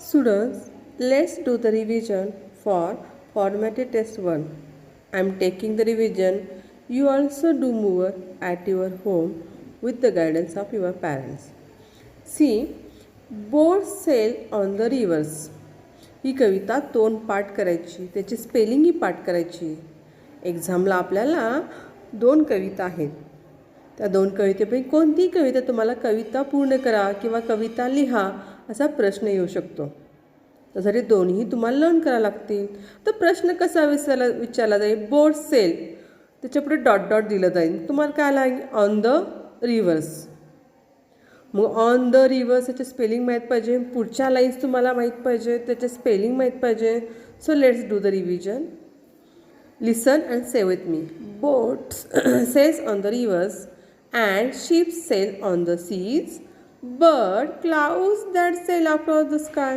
Students, let's do the revision for formatted test 1. I am taking the revision. You also do more at your home with the guidance of your parents. See, boat sail on the rivers. ही कविता तोंड पाठ करायची, त्याची spelling ही पाठ करायची. एक्झामला आपल्याला 2 कविता आहेत. त्या 2 कवितेपैकी कोणतीही कविता तुम्हाला कविता पूर्ण करा किंवा कविता लिहा असा प्रश्न येऊ शकतो. त्यासाठी दोन्ही तुम्हाला लर्न करावं लागतील. तर प्रश्न कसा विचारला जाईल? बोट सेल, त्याच्यापुढे डॉट डॉट दिलं जाईल. तुम्हाला काय लागेल? On the reverse. Mug on the reverse याचे स्पेलिंग माहीत पाहिजे. पुढच्या लाईन्स तुम्हाला माहीत पाहिजे, त्याचे स्पेलिंग माहीत पाहिजे. So let's do the revision. Listen and say with me. Boats sails on the rivers and ships sail on the seas, but clouds that sail across the sky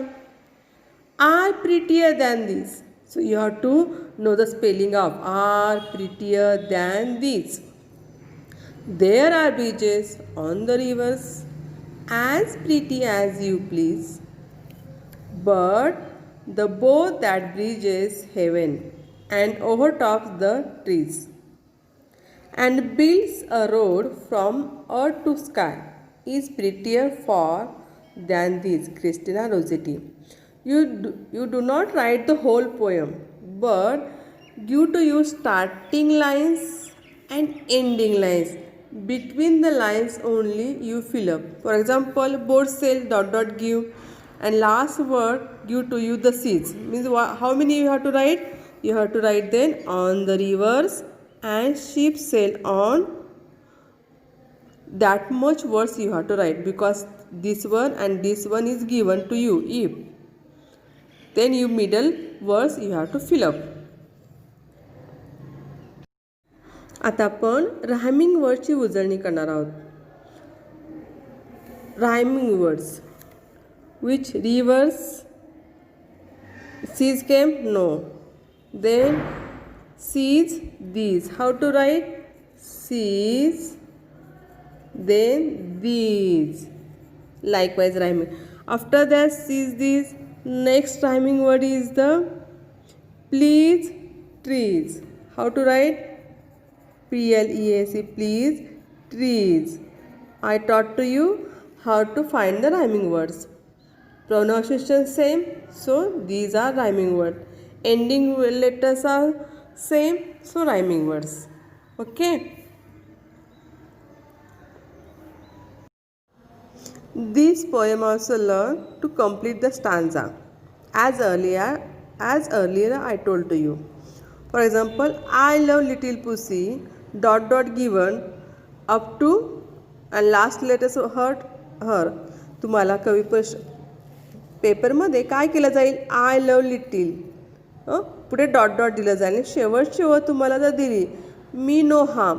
are prettier than these. So you have to know the spelling of are prettier than these. There are bridges on the rivers as pretty as you please, but the boat that bridges heaven and overtops the trees and builds a road from earth to sky is prettier far than these. Christina Rossetti. You do not write the whole poem, but due to your starting lines and ending lines, between the lines only you fill up. For example, boat sail dot dot give, and last word give to you the seas. Means how many you have to write? You have to write then on the rivers and ships sail on. That much words you have to write, because this one and this one is given to you. If then you middle words you have to fill up. आता आपण rhyming वर्डची उजळणी करणार आहोत. Rhyming words. Which rivers? Seas came? No. Then seas these. How to write? Seas, then these. Likewise rhyming. After that seas these, next rhyming word is the please trees. How to write? Please, please trees. I taught to you how to find the rhyming words. Pronunciation same, so these are rhyming words. Ending letters are same, so rhyming words. Okay. This poem also learn to complete the stanza as earlier I told to you. For example, I love little pussy dot dot given up to and last letters her. तुम्हाला कवी पेपरमध्ये काय केलं जाईल? I love little, पुढे dot dot दिलं जाईल. शेवटची ओळ तुम्हाला जर दिली मी नो हार्म,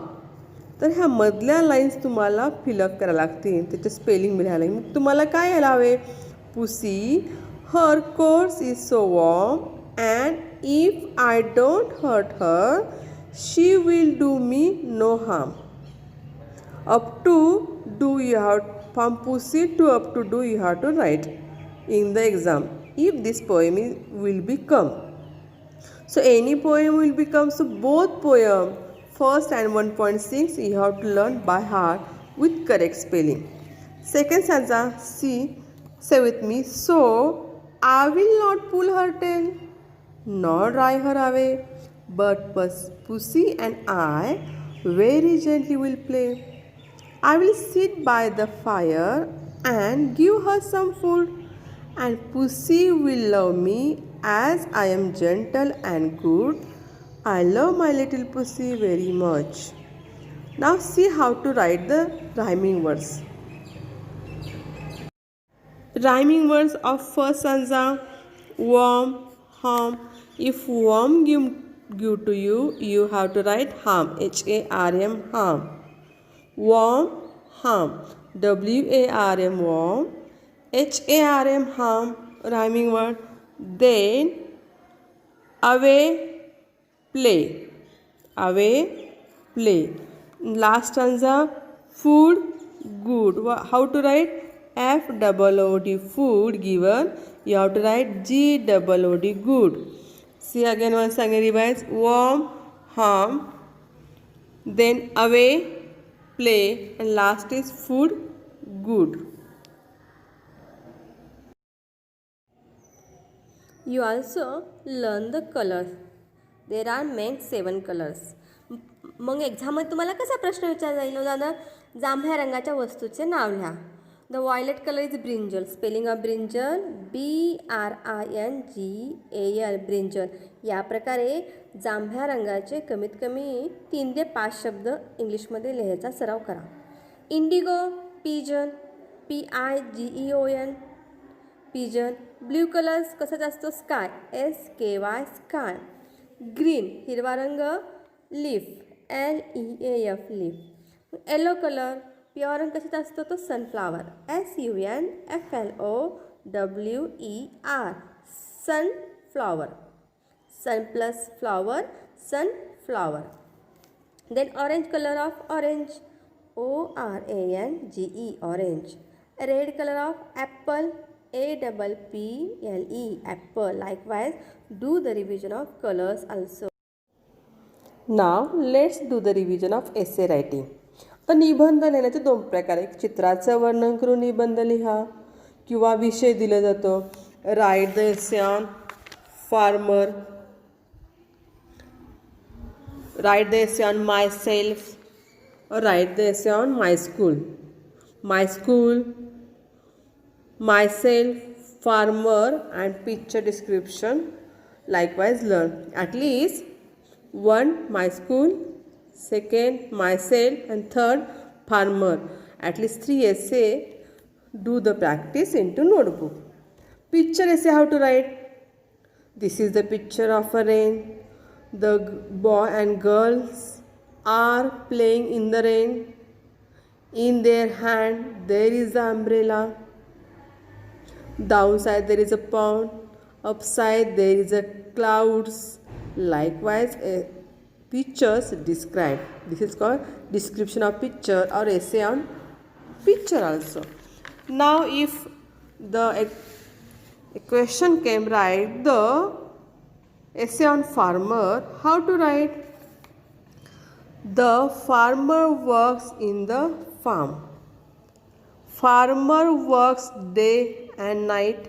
तर ह्या मधल्या लाईन्स तुम्हाला फिलअप करायला लागतील, त्याचे स्पेलिंग मिळायला लागेल. मग तुम्हाला काय यायला हवे? पुसी हर कोर्स is so warm and if I don't hurt her she will do me no harm. Up to do you have, from pussy to up to do you have to write in the exam if this poem will become. So any poem will become. So both poem first and 1.6 you have to learn by heart with correct spelling. Second stanza, see, say with me. So I will not pull her tail nor drive her away, but pussy and I very gently will play. I will sit by the fire and give her some food, and pussy will love me as I am gentle and good. I love my little pussy very much. Now see how to write the rhyming words. Rhyming words of first stanza: warm, harm. If warm give to you, you have to write harm, H-A-R-M, harm. Warm, harm, W-A-R-M, warm, H-A-R-M, harm, rhyming word. Then away, play, away, play. Last stanza, food, good. How to write? F-O-O-D, food given You have to write G-O-O-D, good. See again once again revise. Warm, harm, then away, play, and last is food, good. You also learn the colors. There are main 7 colors. मग एक्झाममध्ये तुम्हाला कसा प्रश्न विचारला जाईल दादा? जांभळ्या रंगाच्या वस्तूचे नाव लिहा. The violet colour is brinjal. Spelling of brinjal BRINGAL, brinjal. या प्रकारे जांभळ्या रंगाचे कमीत कमी 3 ते 5 शब्द इंग्लिशमध्ये लिहायचा सराव करा. Indigo, pigeon, PIGEON, pigeon. Blue colours कसाचा असतो? Sky, SKY, sky. ग्रीन हिरवा रंग, leaf, LEAF, leaf. Yellow colour पिवळा रंग कशाचा असतो? तो sunflower, SUNFLOWER, sunflower. Sun plus flower, sunflower. Then orange colour of orange, ORANGE, orange. Red colour of apple, APPLE, apple. Likewise, do the revision of colors also. Now let's do the revision of essay writing. तर निबंध लिहिण्याचे 2 प्रकार. एक चित्राचं वर्णन करून निबंध लिहा किंवा विषय दिला जातो. Write the essay on farmer, write the essay on my self, write the essay on my school. My school, myself, farmer, and picture description. Likewise learn at least 1 my school, 2nd myself, and 3rd farmer. At least 3 essay. Do the practice into notebook. Picture essay, how to write? This is the picture of a rain. The boy and girls are playing in the rain. In their hand there is the umbrella. Downside there is a pond, upside there is a clouds. Likewise, pictures described. This is called description of picture or essay on picture also. Now if the question came, write the essay on farmer. How to write? The farmer works in the farm. Farmer works day and night.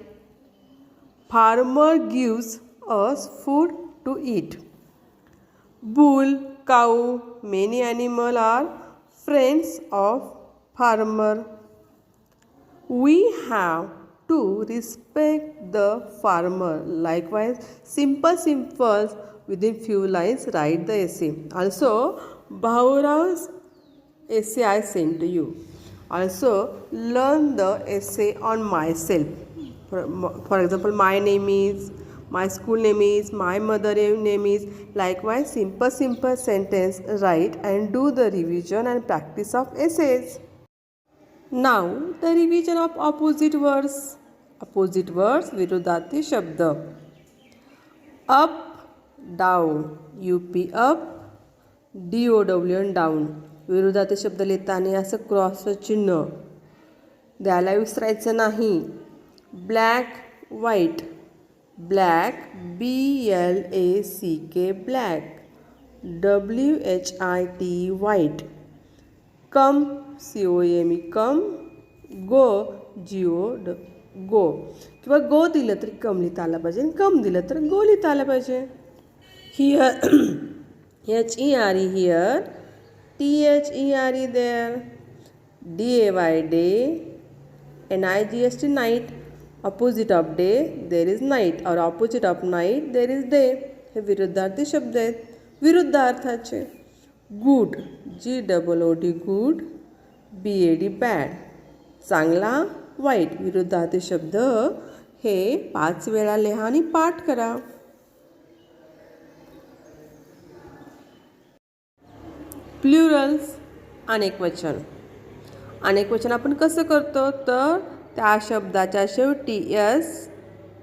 Farmer gives us food to eat. Bull, cow, many animals are friends of farmer. We have to respect the farmer. Likewise, simple within few lines write the essay. Also, Bahurao's essay I sent to you. Also, learn the essay on myself. For example, my name is, my school name is, my mother name is. Likewise, simple sentence write and do the revision and practice of essays. Now, the revision of opposite words. Opposite words, विरुद्धार्थी शब्द. Up, down, UP up, DOWN down. विरुद्धार्थी शब्द लिहिताना असं क्रॉसचं चिन्ह द्यायला विसरायचं नाही. Black, white. Black, BLACK, black. WHIT, white. Come, COME, come. Go, GO, go. किंवा go दिलं तर कम लिहिता आलं पाहिजे, कम दिलं तर गो लिहिता आलं पाहिजे. Here, HERE, here. THERE, there. DAY, day. NIGST, night. Opposite of day there is night, or opposite of night there is day. हे विरुद्धार्थी शब्द आहेत, विरुद्धार्थाचे. Good, GOOD, good. BAD, bad, चांगला. वाईट, विरुद्धार्थी शब्द हे 5 वेळा लिहा आणि पाठ करा. प्लुरल्स, अनेकवचन. अनेकवचन आपण कसं करतो? तर त्या शब्दाच्या शेवटी S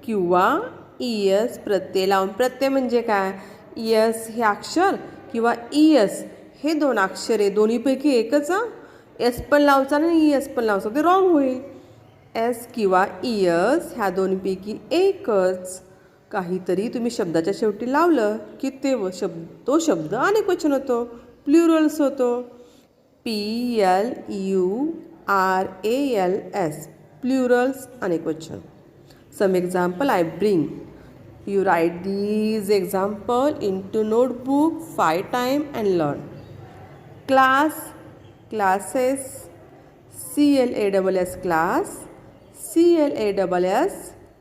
किंवा ES प्रत्यय लावून. प्रत्यय म्हणजे काय? ES हे अक्षर किंवा ES हे 2 अक्षरे, दोन्हीपैकी एकच. S पण लावचा आणि ES पण लावचा, ते रॉंग होईल. एस किंवा इयस ह्या दोन्हीपैकी एकच काहीतरी तुम्ही शब्दाच्या शेवटी लावलं की तो शब्द अनेकवचन होतो, प्लुरल्स होतो. PLURALS प्लुरल्स अनेकवचन. Some example I bring. You write these example into notebook 5 times and learn. Class, classes, CLASS class, CLASS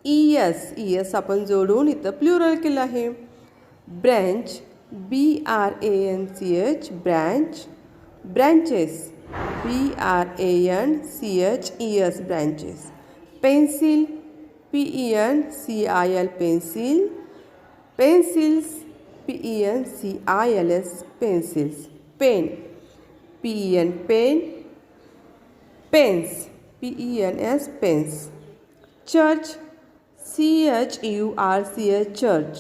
ES आपण जोडून इथं प्लुरल केलं आहे. Branch BRANCH branch, branches BRANCHES branches. Pencil PENCIL pencil, pencils PENCILS pencils. Pen PEN pen, pens PENS pens. Church CHURCH church.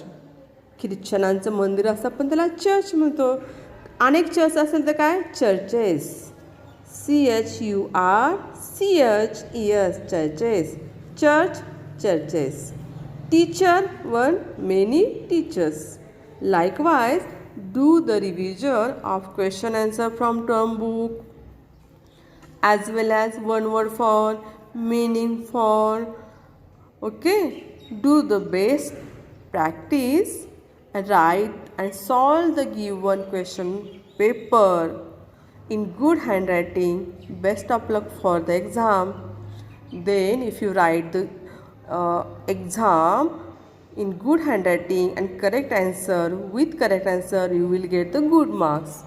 ख्रिश्चनांचं मंदिर असं पण त्याला church म्हणतो. अनेक चर्च असेल तर काय churches. CHURCHES churches. Church churches. Teacher one, many teachers. Likewise, do the revision of question answer from term book as well as one word for, meaning for. Okay, do the best practice and write and solve the given question paper in good handwriting. Best of luck for the exam. Then if you write the exam in good handwriting and correct answer, with correct answer you will get the good marks.